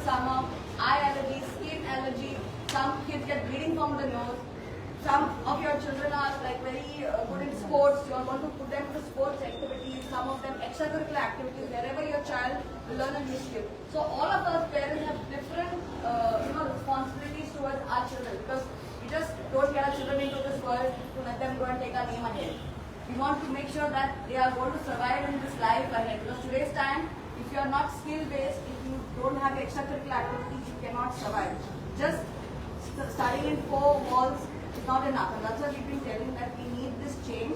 summer, eye allergy, skin allergy, some kids get bleeding from the nose. Some of your children are like very good in sports. You want to put them to sports activities, some of them extracurricular activities, wherever your child will learn a new skill. So all of us parents have different responsibilities towards our children, because we just don't get our children into this world to let them go and take our name ahead. We want to make sure that they are going to survive in this life ahead, because today's time, if you are not skill-based, if you don't have extracurricular activities, you cannot survive. Just studying in 4 walls is not enough, and that's why we've been telling that we need this change.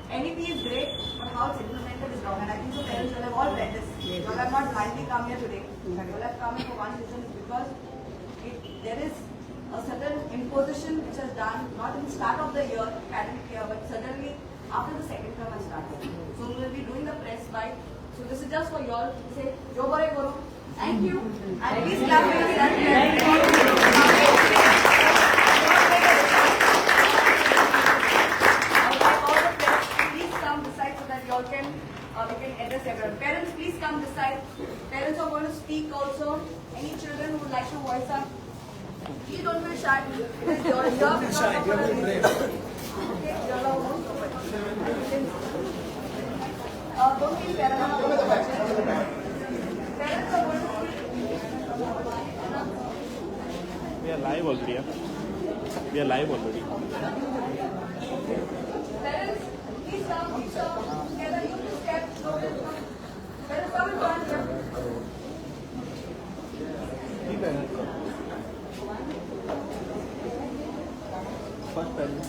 NEP is great, but how it's implemented is wrong, and I think so parents will have all read this. You all have not blindly come here today. You all have come here for one reason, is because there is a certain imposition which has done, not in the start of the year, academic year, but suddenly after the second term has started. So we will be doing the press bite. So this is just for you all to say, Jo Bore Guru. Thank you. And please clap for Please come beside so that you all can we can address everyone. Parents, please come beside. Parents are going to speak also. Any children who would like to voice up, please don't be shy. Because you're here because of a reason. Okay, you're allowed to go. Don't feel paranoid. Parents are going to We are live already. Yeah? We are live already. Parents, please come. Together, you two step. Parents, come and join here. First parents.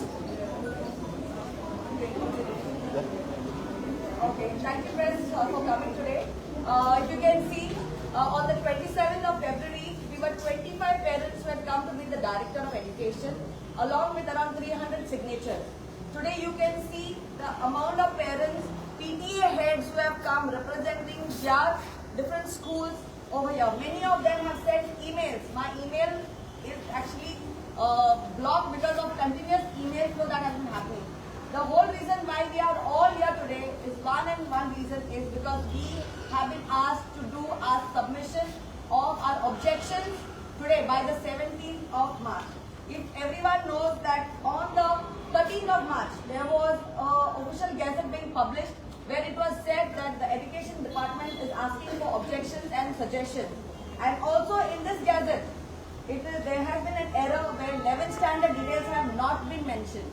Okay, thank you friends for coming today. If you can see, on the 27th of February, we were 25 parents who had come to meet the Director of Education, along with around 300 signatures. Today you can see the amount of parents, PTA heads who have come representing their different schools over here. Many of them have sent emails. My email is actually blocked because of continuous email flow that has been happening. The whole reason why we are all here today is one reason is because we have been asked to do our submission of our objections today by the 17th of March. If everyone knows that on the 13th of March, there was an official gazette being published where it was said that the Education Department is asking for objections and suggestions. And also in this gazette, there has been an error where 11th standard details have not been mentioned.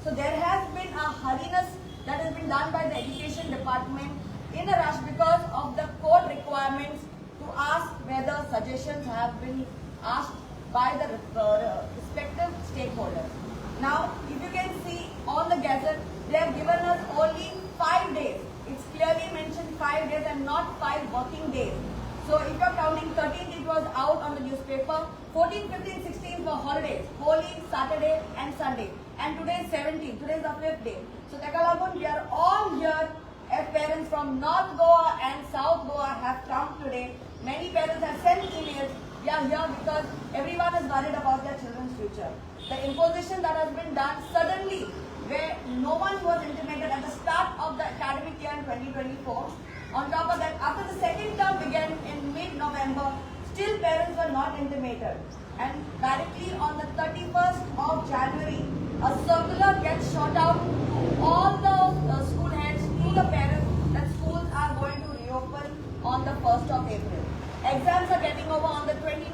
So there has been a hurriness that has been done by the Education Department in a rush because of the code requirements to ask whether suggestions have been asked by the respective stakeholders. Now, if you can see on the gazette, they have given us only 5 days. It's clearly mentioned 5 days and not 5 working days. So if you're counting 13th, it was out on the newspaper. 14th, 15th, 16th were holidays. Holy, Saturday and Sunday. And today is 17th. Today is the 5th day. So Tekalagun, we are all here as parents from North Goa and South Goa have come today. Many parents have sent emails. We are here because everyone is worried about their children's future. The imposition that has been done suddenly, where no one was intimated at the start of the academic year in 2024. On top of that, after the second term began in mid-November, still parents were not intimated. And directly on the 31st of January, a circular gets shot out to all the school heads, to the parents, that schools are going to reopen on the 1st of April. Exams are getting over on the 20th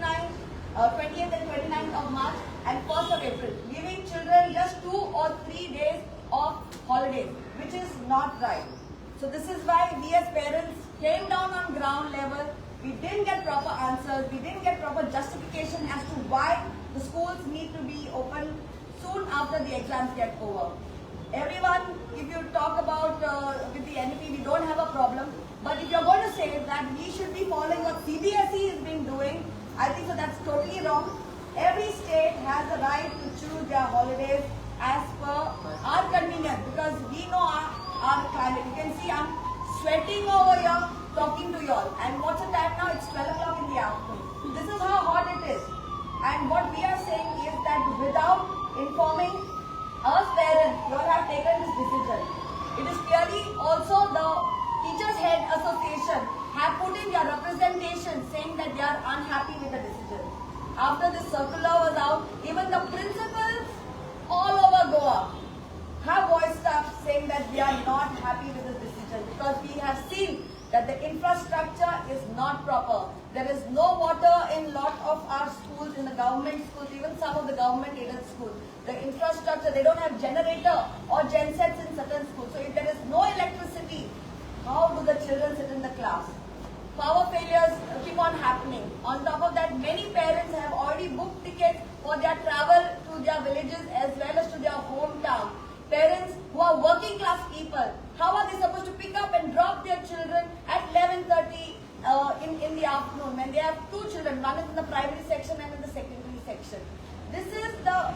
and 29th of March and 1st of April, giving children just 2 or 3 days of holidays, which is not right. So this is why we as parents came down on ground level. We didn't get proper answers. We didn't get proper justification as to why the schools need to be open soon after the exams get over. Everyone, if you talk about with the NEP, we don't have a problem. But if you're going to say that we should be following what CBSE has been doing, I think so that's totally wrong. Every state has the right to choose their holidays as per our convenience, because we know our climate. You can see I'm sweating over here talking to you all. And what's the time now? It's 12 o'clock in the afternoon. This is how hot it is. And what we are saying is that without informing us parents, you all have taken this decision. It is clearly also the Teachers Head Association have put in their representation saying that they are unhappy with after this circular was out, even the principals all over Goa have voiced up saying that we are not happy with this decision because we have seen that the infrastructure is not proper. There is no water in lot of our schools, in the government schools, even some of the government aided schools. The infrastructure, they don't have generator or gensets in certain schools. So if there is no electricity, how do the children sit in the class? Power failures keep on happening. On top of that, many parents have already booked tickets for their travel to their villages as well as to their hometown. Parents who are working class people, how are they supposed to pick up and drop their children at 11:30 in the afternoon when they have two children, one is in the primary section and in the secondary section? This is the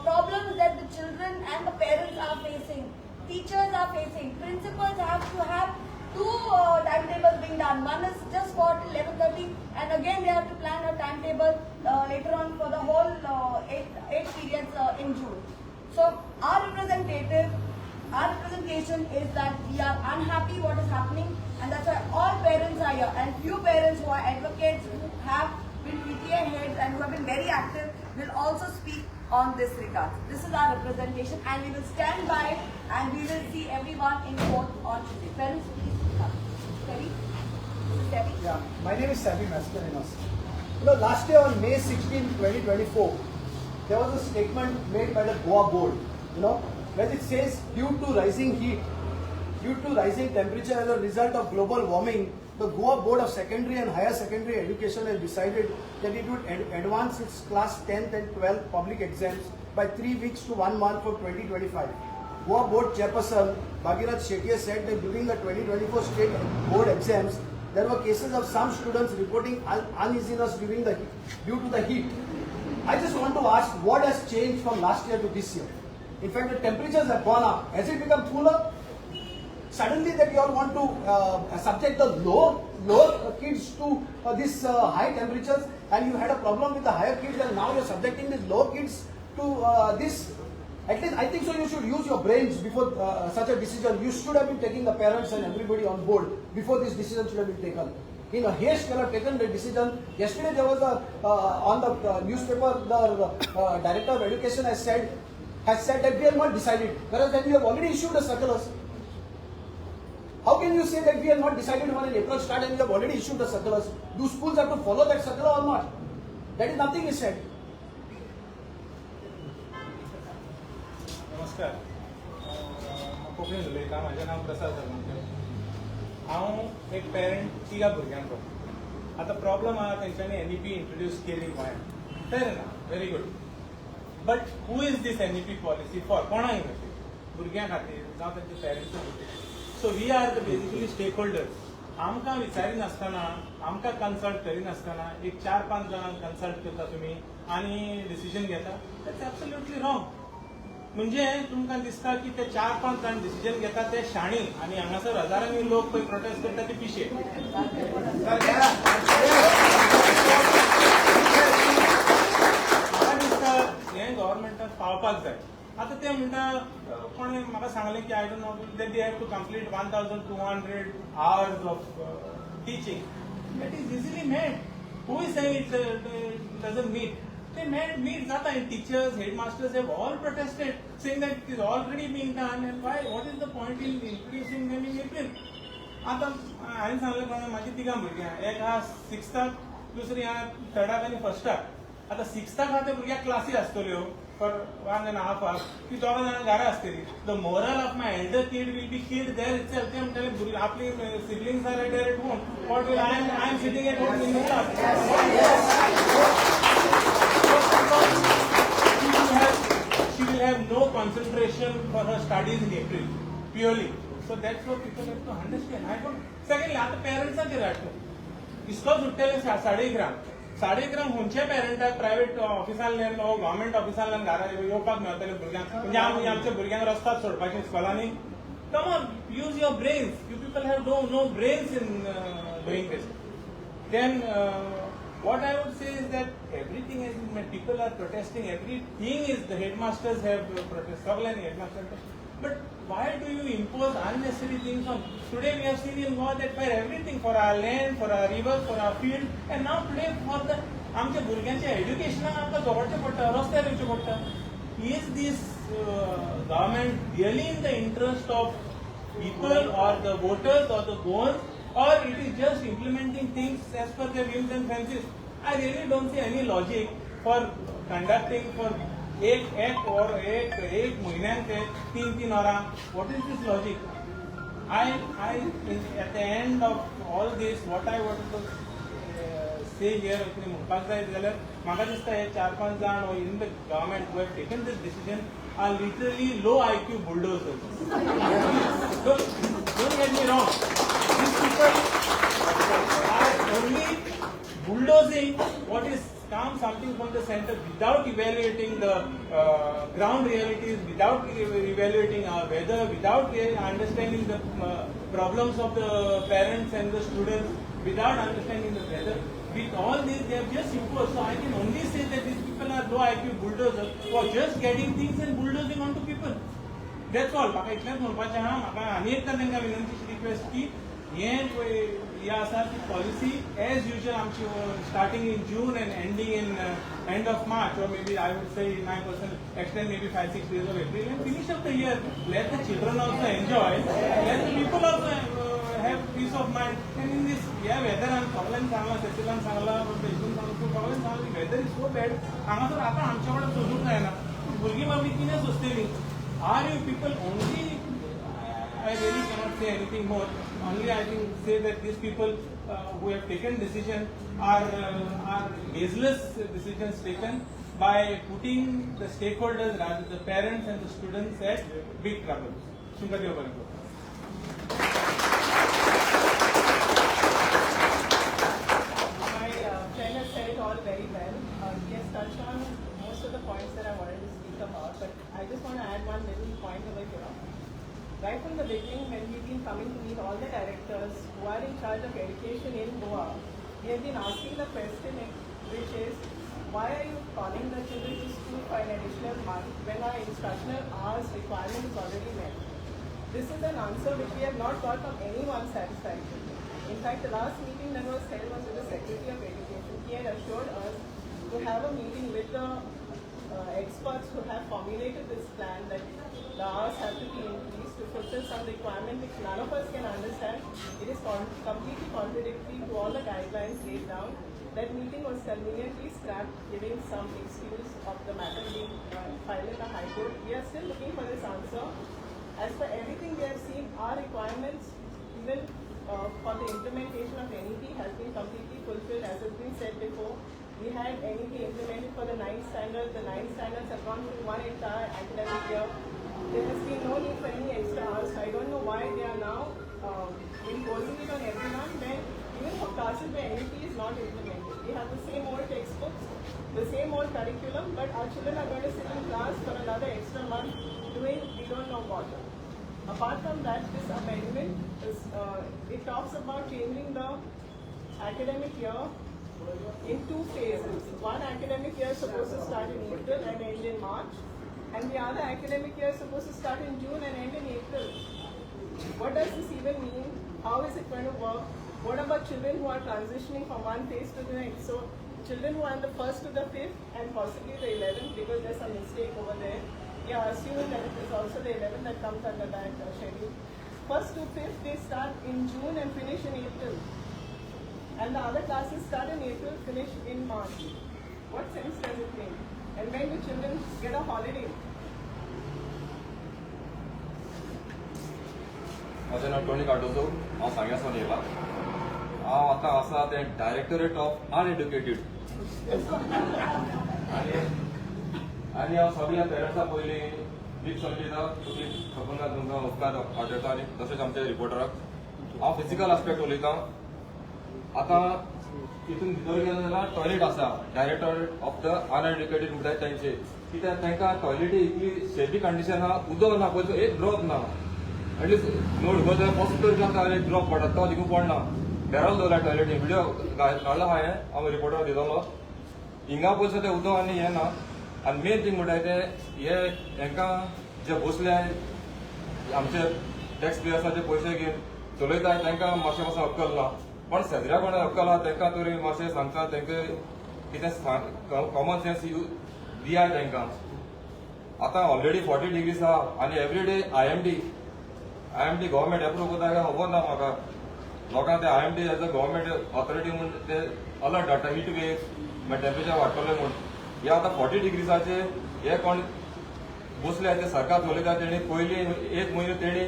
problems that the children and the parents are facing, teachers are facing, principals have to have two timetables being done. One is just for 11:30 and again they have to plan a timetable later on for the whole 8 periods in June. So our representation is that we are unhappy what is happening, and that's why all parents are here, and few parents who are advocates who have been PTA heads and who have been very active will also speak on this regard. This is our representation and we will stand by and we will see everyone in court on Tuesday. Parents, please come. Debbie? This is Debbie? Yeah, my name is Sabi Mascarinos. Last year on May 16, 2024, there was a statement made by the Goa board, where it says due to rising heat, due to rising temperature as a result of global warming, the Goa Board of Secondary and Higher Secondary Education has decided that it would advance its class 10th and 12th public exams by 3 weeks to 1 month for 2025. Goa Board Chairperson Bhagirath Shetty said that during the 2024 state board exams, there were cases of some students reporting uneasiness due to the heat. I just want to ask, what has changed from last year to this year? In fact, the temperatures have gone up. Has it become cooler? Suddenly that you all want to subject the lower kids to these high temperatures, and you had a problem with the higher kids, and now you're subjecting these low kids to this. At least I think so you should use your brains before such a decision. You should have been taking the parents and everybody on board before this decision should have been taken. In a haste, you have taken the decision. Yesterday there was on the newspaper, the Director of Education has said that we have not decided, whereas then we have already issued the circulars. How can you say that we have not decided when an April start and we have already issued the circulars? Do schools have to follow that circular or not? That is nothing is said. नमस्कार, कोंकणी उलयतां. म्हाजें नांव प्रसाद साळुंके. हांव एक parent 3 भुरग्यांचो. आतां problem आहा तेंच्यांनी NEP इंट्रोड्यूस केली गोंयांत. फेर ना, very good. But who is this NEP policy for? कोणाक मेळटली? भुरग्यां खातीर जावं तेंच्या पेरंट्सां खातीर. So we are the basically stakeholders. आमकां विचारिनासतना, आमकां कन्सल्ट करिनासतना एक 4-5 जाणांक कन्सल्ट करता तुमी आनी डिसिजन घेता. That's absolutely wrong. म्हणजे तुमकां दिसता की ते 4-5 जाण डिसिजन घेता ते शाणी आनी हांगासर हजारांनी लोक पळय प्रोटेस्ट करता ते पिशे. म्हाका दिसता हें गव्हर्मेंटाक पावपाक जाय. आतां ते म्हणटा, कोणें म्हाका सांगलें की I don't know that they have to complete 1200 hours of teaching. That is easily made. Who is saying it doesn't meet? They meet Zata, and teachers, headmasters have all protested, saying that it is already being done, and why? What is the point in introducing them in April? आता हांवें सांगलें प्रमाणे म्हाजी 3 भुरग्यां, एक आहा 6th, दुसरी आहा 3rd आनी 1st. आतां 6th आहा त्या भुरग्याक क्लासी आसतल्यो फॉर 1.5 hours. ती 2 जाणां घरा आसतली. The moral of my elder kid will be killed there itself. ते म्हणटाले आपली siblings are there at home. What will I am sitting at home in the class. She will have no concentration for her studies in April, purely. So that's what people have to understand. Secondly, आता parents are there. इसको सुट्टेले 11:30 हुंचे पेरंटाक private ऑफिसांतल्यान वा government ऑफिसांतल्यान घरा येवपाक मेळटले भुरग्यांक. म्हणजे आमच्या भुरग्यांक रस्त्यार सोडपाचें स्कूलांनी. Come on, use your brains. You people have no brains in doing this. Then what I would say is that everything is, people are protesting, everything is, the headmasters have protested, headmasters. But why do you impose unnecessary things on? Today we have seen in Goa that for everything, for our land, for our rivers, for our field, and now today for the आमच्या भुरग्यांच्या एड्युकेशनाक आमकां दवरचें पडटा, रस्त्यार येवचें पडटा. Is this government really in the interest of people or the voters or the Goans, or it is just implementing things as per their whims and fancies? I really don't see any logic for conducting for एक महीन्यान 3 hours. What is this logic? At the end of all this, what I want to say here, म्हणपाक जाय जाल्यार म्हाका दिसता हे 4-5 जाण in the government who have taken this decision are literally low IQ bulldozers. Don't get me wrong. These people are only bulldozing what is something from the center without evaluating the ground realities, without evaluating our weather, without understanding the problems of the parents and the students, without understanding the weather. With all this, they have just imposed. So I can only say that these people are low IQ bulldozers who are just getting things and bulldozing onto people. That's all. म्हाका इतलेंच म्हणपाचें आहा. म्हाका आनी एकदा तांकां विनंतीची request की हे आसा ती पॉलिसी एज युजल आमची starting in June and ending in end of March, or maybe I would say 9% extend maybe 5-6 days of April and finish up the year. Let the children also enjoy. Let the people also have peace of mind. And in this, weather and problem Sangla, Cecilan Sangla, Peshun Sangla, problem Sangla, weather is so bad. हांगासर आतां आमच्या कडेन सोदूंक जायना. भुरगीं बाबडी कितें सोंसतलीं? Are you people only? I really cannot say anything more. Only I think say that these people who have taken decision are baseless decisions taken by putting the stakeholders, rather the parents and the students, at big trouble. Sunkati Obaliko. My friend has said it all very well. He has touched on most of the points that I wanted to speak about, but I just want to add one little point over here. Right from the beginning, when we've been coming to meet all the directors who are in charge of education in Goa, we have been asking the question, which is, why are you calling the children to school for an additional month when our instructional hours requirement is already met? This is an answer which we have not got from anyone satisfactorily. In fact, the last meeting that was held was with the Secretary of Education. He had assured us to have a meeting with the experts who have formulated this plan that the hours have to be increased to fulfill some requirement which none of us can understand. It is completely contradictory to all the guidelines laid down. That meeting was conveniently scrapped, giving some excuse of the matter being filed in the High Court. We are still looking for this answer. As for everything we have seen, our requirements, even for the implementation of NEP, has been completely fulfilled. As has been said before, we had NEP implemented for the 9th standard. The 9th standards have gone through one entire academic year. There has been no need for any extra hours. I don't know why they are now imposing it on everyone when even for classes where NEP is not implemented. We have the same old textbooks, the same old curriculum, but our children are going to sit in class for another extra month doing we don't know what. Apart from that, this amendment is, it talks about changing the academic year in 2 phases. One academic year is supposed to start in April and end in March, and the other academic year is supposed to start in June and end in April. What does this even mean? How is it going to work? What about children who are transitioning from one phase to the next? So children who are in the 1st to the 5th and possibly the 11th, because there's a mistake over there. We are assuming that it is also the 11th that comes under that schedule. 1st to 5th, they start in June and finish in April. And the other classes start in April, finish in March. What sense does it make? And when do children get a holiday? माझें नांव Tony Cardozo, हांव सांग्यासावन येयलां. हांव आतां आसा ते directorate of अनएड्युकेटेड आनी हांव सगळ्या पेरंट्सां पयलीं बीग सॉरी दिता. तुमी खबर ना तुमकां उपकार आठवता आनी तशेंच आमच्या रिपोर्टराक हांव फिजिकल आस्पेक्ट उलयतां. आतां तितून भितर गेलो जाल्यार टॉयलेट आसा डायरेक्टरेट ऑफ द अनएड्युकेटेड म्हणटात तांचे. कित्याक तांकां टॉयलेटी इतली शेबी कंडिशन आहा, उदक ना पळय एक ड्रॉप ना. एटलिस्ट नोट गो जाल्यार पॉसिबल जाता एक ड्रॉप पडटा तो थिंगू पडना. बेराल दवरला टॉयलेटी व्हिडिओ काडला हांवें, हांव रिपोर्टर दितलो. हिंगा पळय तें उदक आनी हें ना. आनी मेन थींग म्हणटात ते हे हांकां जे बसले आमचे टॅक्स पेयर्साचे पयशे घेवन चलयताय तांकां मातशें पासून अक्कल ना. पण शेजऱ्या कोणाक अक्कल आहा तांकां तरी मातशें सांगता तांकां कितें कॉमन सेन्स दियात तांकां. आतां ऑलरेडी 40 डिग्रीज आहा आनी एवरीडे IMD गव्हर्मेंट एप्रूव करता काय खबर ना म्हाका. लोकांक ते IMD as a government authority म्हूण ते अलर्ट धाडटा हीट वेव्स मागीर टेम्परेचर वाडटलें म्हूण. हे आतां 40 डिग्रीजाचे हे कोण बसले ते सरकार चलयता तेणी पयलीं 1 म्हयनो तेणी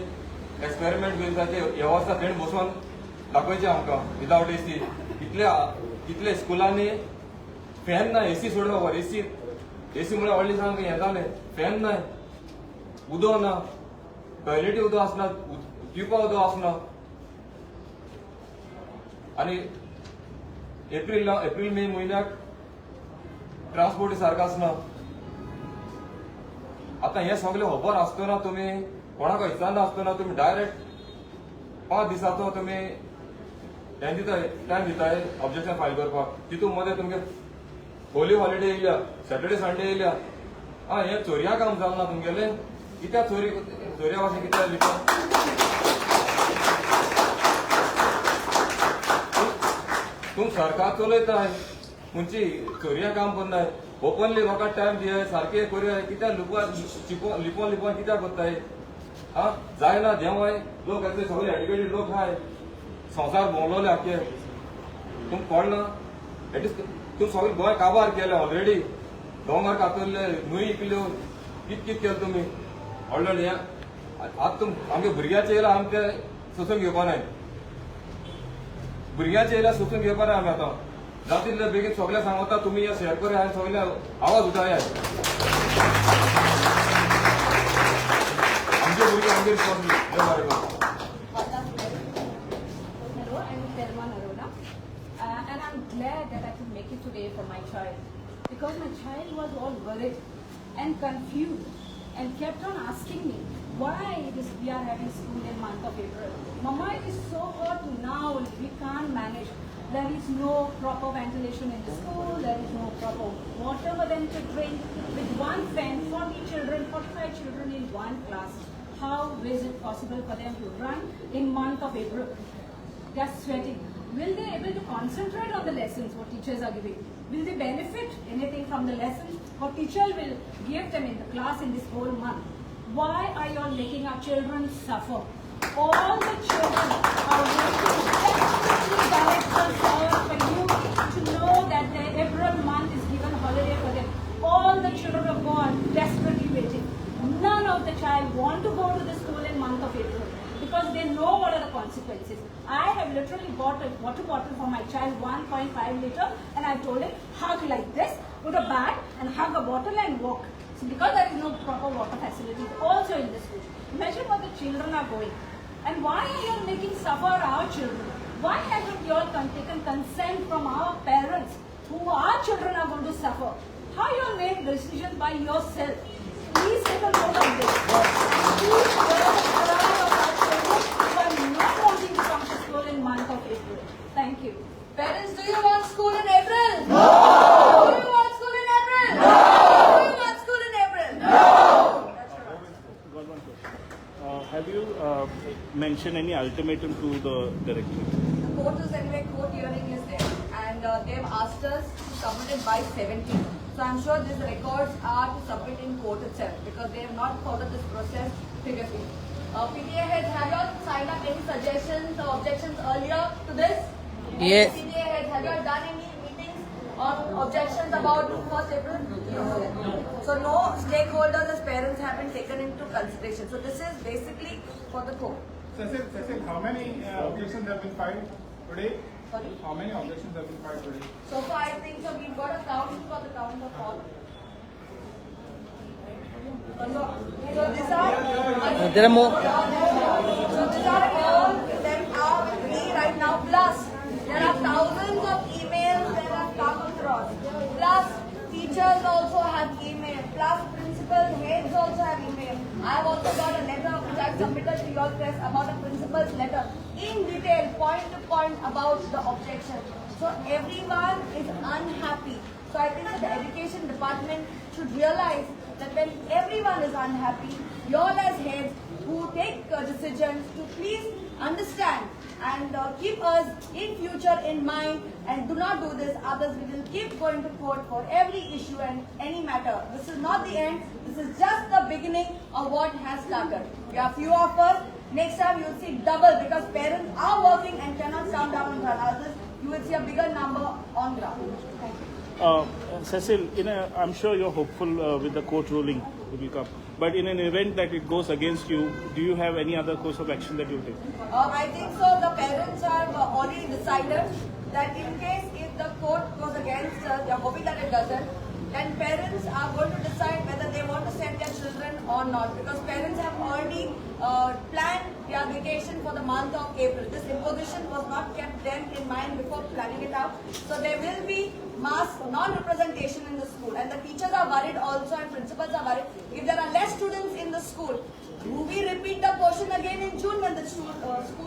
एक्सपेरिमेंट करपाचे वेवस्था तेणी बसोवन दाखोवचें आमकां विदावट AC. कितले स्कुलांनी फॅन ना, AC सोडलो खबर. AC म्हळ्यार व्हडली सामकें हें जालें. फॅन नाय, उदक ना, टॉयलेटी उदक आसना, पिवपा उदक आसना. आनी एप्रील मे म्हयन्याक ट्रान्सपोर्ट सारको आसना. आतां हें सगळें खबर आसतना तुमी कोणाक विचारना आसतना तुमी डायरेक्ट 5 दिसाचो तुमी हें दिताय, टायम दिताय ऑब्जेक्शन फायल करपाक. तितून मदें तुमगे होली हॉलिडे येयल्या, सॅटर्डे संडे येयल्या. हें चोरया काम जालें ना तुमगेलें. कित्याक चोरया भाशेन कित्याक लिपा. तुम सरकार चलयताय खंयची चोरया काम करनाय. ओपनली लोकांक टायम दियाय, सारकें करूया. कित्याक लिपोन कित्याक करताय. जायना देवाय लोक येते सगळे एड्युकेटेड लोक हाय, संवसार भोंवलोले आख्खे. तुमकां कळना. एटलिस्ट तुमी सगळे गोंय काबार केले ऑलरेडी. दोंगर कातरले, न्हंय इकल्यो, कित केलें तुमी व्हडलें हें. आतां तुम आमगे भुरग्यांचे येयला आमकां सोसून घेवपा नाय. भुरग्यांचे येयल्या सोसून घेवपा नाय आमी आतां. जाता तितले बेगीन सगळे सांगता तुमी हे शेअर करूया आनी सगळे आवाज उठाया. आमचे भुरगे आमगे responsible. And I'm glad that I could make it today for my child, because my child was all worried and confused and kept on asking me why we are having school in month of April. Mama, it is so hot now, we can't manage. There is no proper ventilation in the school, there is no proper water for them to drink. With one fan, 40 children, 45 children in one class, how is it possible for them to run in month of April? They are sweating. Will they able to concentrate on the lessons what teachers are giving? Will they benefit anything from the lessons what teacher will give them in the class in this whole month? Why are you all making our children suffer? All the children are waiting desperately directions for you to know that the April month is given holiday for them. All the children of God desperately waiting. None of the child want to go to the school in month of April, because they know what are the consequences. I have literally bought a water bottle for my child, 1.5 liter, and I told him, hug like this, put a bag and hug a bottle and walk. So because there is no proper water facilities also in the school. Imagine what the children are going. And why are you making suffer our children? Why haven't you all taken consent from our parents who our children are going to suffer? How you all make decisions by yourself? Please take a note of this. Please hear the cry of our children who are not wanting to come to school in month of April. Thank you. Parents, do you want school in April? No! Do you want school in April? No! Do you want school in April? No! Got one question. Have you mentioned any ultimatum to the director? The court is anyway, court hearing is there, and they've asked us to submit it by 17th. So I'm sure these records are to submit in court itself, because they have not followed this process previously. PTA heads, have you all signed up any suggestions or objections earlier to this? Yes. PTA heads, have you all done any meetings on objections about 1st April? No. So no stakeholders as parents have been taken into consideration. So this is basically for the court. Cecil, how many objections have been filed today? Sorry? How many objections have been filed today? So far I think so we've got a count for the count of all. So these are There are more. So these are all them are with me right now. Plus there are thousands of emails that have come across. Plus teachers also have email. Plus principal heads also have email. I have also got a letter which I submitted to your press about a principal's letter in detail, point to point about the objection. So everyone is unhappy. So I think that the education department should realize that when everyone is unhappy, you all as heads who take decisions to please understand and keep us in future in mind and do not do this. Others we will keep going to court for every issue and any matter. This is not the end. This is just the beginning of what has started. We are few of us. Next time you will see double because parents are working and cannot come down and run others. You will see a bigger number on ground. Thank you. Cecil, I'm sure you're hopeful with the court ruling it will come. But in an event that it goes against you, do you have any other course of action that you'll take? I think so. The parents have already decided that in case if the court goes against us, they are hoping that it doesn't, then parents are going to decide whether they want to send their children or not. Because parents have already planned their vacation for the month of April. This imposition was not kept then in mind before planning it out. So there will be mass non-representation in the school. And the teachers are worried also and principals are worried. If there are less students in the school, do we repeat the portion again in June when the school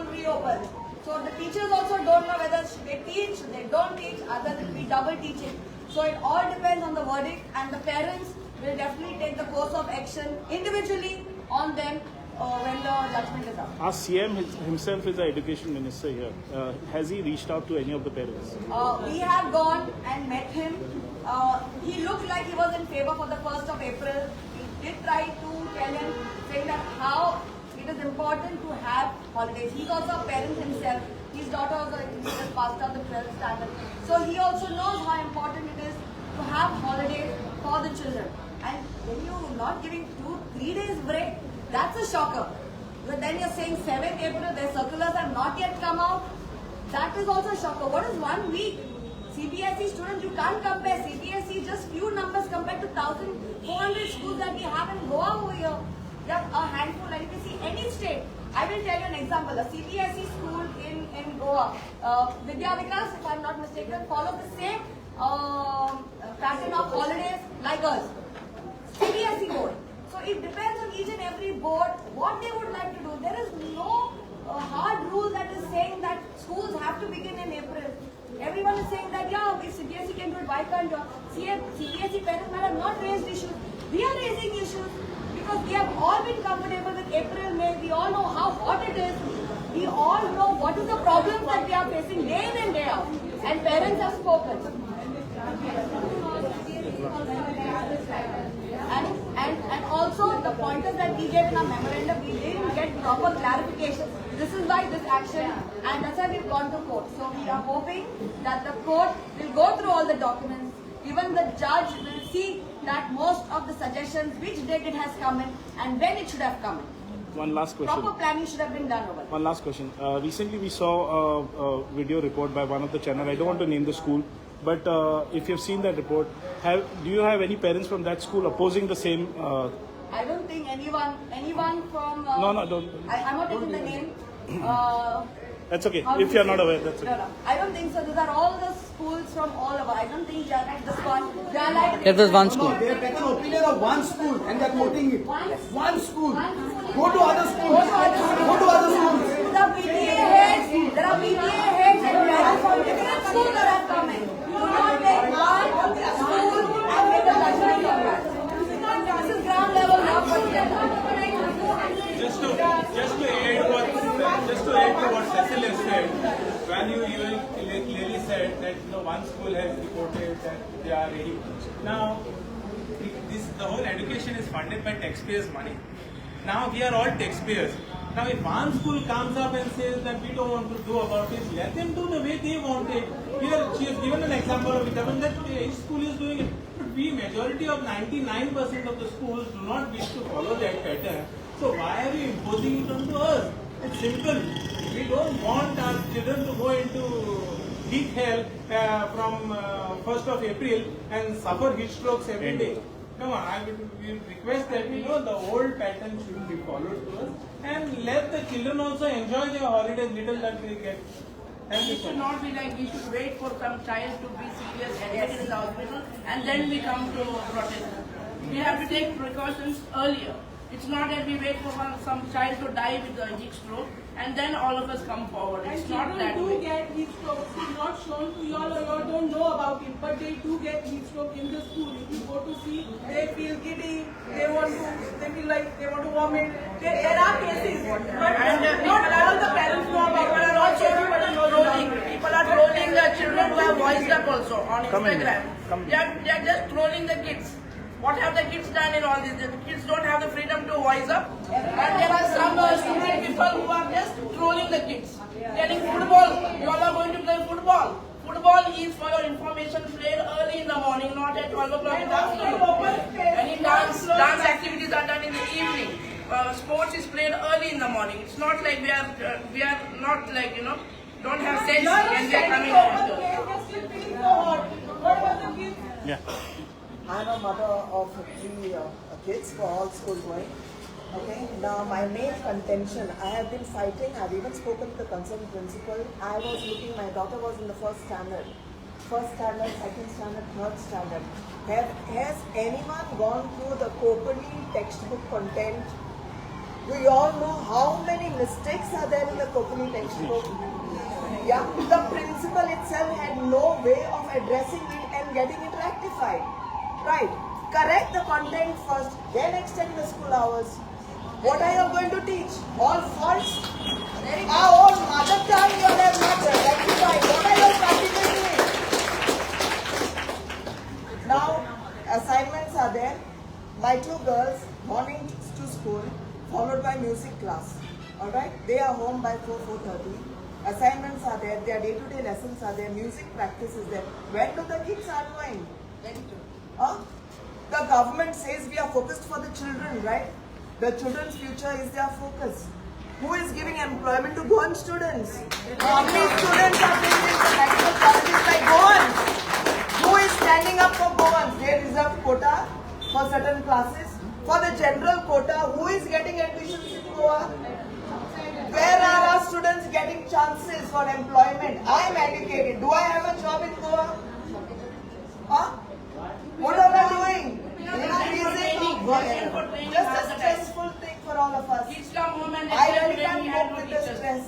reopens? So the teachers also don't know whether they teach, they don't teach, others will be double teaching. So it all depends on the verdict and the parents will definitely take the course of action individually on them when the judgment is out. Our CM himself is the education minister here. Has he reached out to any of the parents? We have gone and met him. He looked like he was in favor for the 1st of April. We did try to tell him, saying that how it is important to have holidays. He's also a parent himself. His daughter also just passed out the 12th standard. So he also knows how important it is to have holidays for the children. And when you're not giving 2-3 days break, that's a shocker. But then you're saying 7th April, their circulars have not yet come out. That is also a shocker. What is 1 week? CBSE students, you can't compare. CBSE just few numbers compared to 1,400 schools that we have in Goa over here. There are a handful, and you can see any state. I will tell you an example. A CBSE school in Goa, Vidya Vikas, if I'm not mistaken, follow the same pattern of holidays like us. CBSE board. So it depends on each and every board what they would like to do. There is no hard rule that is saying that schools have to begin in April. Everyone is saying that, yeah, if CBSE can do it, why can't CBSE parents might have not raised issues. We are raising issues because we have all been comfortable with April, May. We all know how hot it is. We all know what is the problems that we are facing day in and day out. And parents have spoken. And also the pointers that we gave in our memorandum, we didn't get proper clarification. This is why this action, and that's why we've gone to court. So we are hoping that the court will go through all the documents. Even the judge will see that most of the suggestions, which date it has come in and when it should have come in. One last question. Proper planning should have been done over. One last question. Recently we saw a video report by one of the channel. I don't want to name the school, but if you've seen that report, do you have any parents from that school opposing the same? I don't think anyone from. No, don't. I'm not taking the name. That's okay. If you're not aware, that's okay. No. I don't think so. These are all the schools from all over. I don't think they are like this one. They are like. It was one school. No, they have taken opinion of one school and they are quoting it. One school. Go to other schools. Go to other schools. There are PTA heads. There are PTA heads and parents from different schools that have come in. Do not take one school and make a judgment of that. This is ground level now for the Just to add to what Cecil has said, when you clearly said that one school has reported that they are ready. Now, the whole education is funded by taxpayers' money. Now we are all taxpayers. Now if one school comes up and says that we don't want to do about it, let them do the way they want it. Here she has given an example of it, that each school is doing it. But we, majority of 99% of the schools do not wish to follow that pattern. So why are you imposing it onto us? It's simple. We don't want our children to go into heat hell from 1st of April and suffer heat strokes every day. Come on, I will request that the old pattern should be followed to us and let the children also enjoy their holidays little that they get. Thank you It so should much. not be like we should wait for some child to be serious admitted in the hospital and then we come to protest. We have to take precautions earlier. It's not that we wait for some child to die with a heat stroke and then all of us come forward. It's not that way. Children do get heat strokes. It's not shown to you all or you all don't know about walking, but they do get heat stroke in the school. If you go to see, they feel giddy, they feel like they want to vomit. There are cases, but not all the parents know about it. People are trolling the children who have voiced up also on Instagram. They are just trolling the kids. What have the kids done in all this? The kids don't have the freedom to voice up. And there are some stupid people who are just trolling the kids. Telling football, you all are going to play football. Football is, for your information, played early in the morning, not at 12 o'clock in the afternoon. Any dance activities are done in the evening. Sports is played early in the morning. It's not like we are not like, don't have sense when they are coming home. Yeah. I'm a mother of 3 kids who are all school going. Okay. Now my main contention, I have been fighting. I've even spoken to the concerned principal. My daughter was in the first standard, second standard, third standard. Has anyone gone through the Kopani textbook content? Do you all know how many mistakes are there in the Kopani textbook? Yeah, the principal itself had no way of addressing it and getting it rectified. Right. Correct the content first, then extend the school hours. What are you going to teach? All false? Our own mother tongue you have not rectified. What are you practically doing? Now, assignments are there. My 2 girls, morning to school, followed by music class. Alright? They are home by 4:30. Assignments are there, their day-to-day lessons are there, music practice is there. When do the kids unwind? The government says we are focused for the children, right? The children's future is their focus. Who is giving employment to Goan students? How many students are being in the national colleges like Goan? Who is standing up for Goan? They reserve quota for certain classes. For the general quota, who is getting admissions in Goa? Where are our students getting chances for employment? I am educated. Do I have a job in Goa? What are we doing? Just a stressful thing for all of us. I really can't cope with the stress.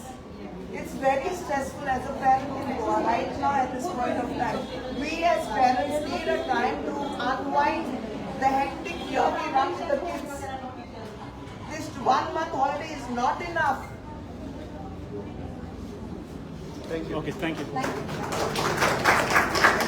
It's very stressful as a parent in Goa right now at this point of time. We as parents need a time to unwind the hectic year we run with the kids. This 1 month holiday is not enough. Thank you. Okay, thank you. Thank you.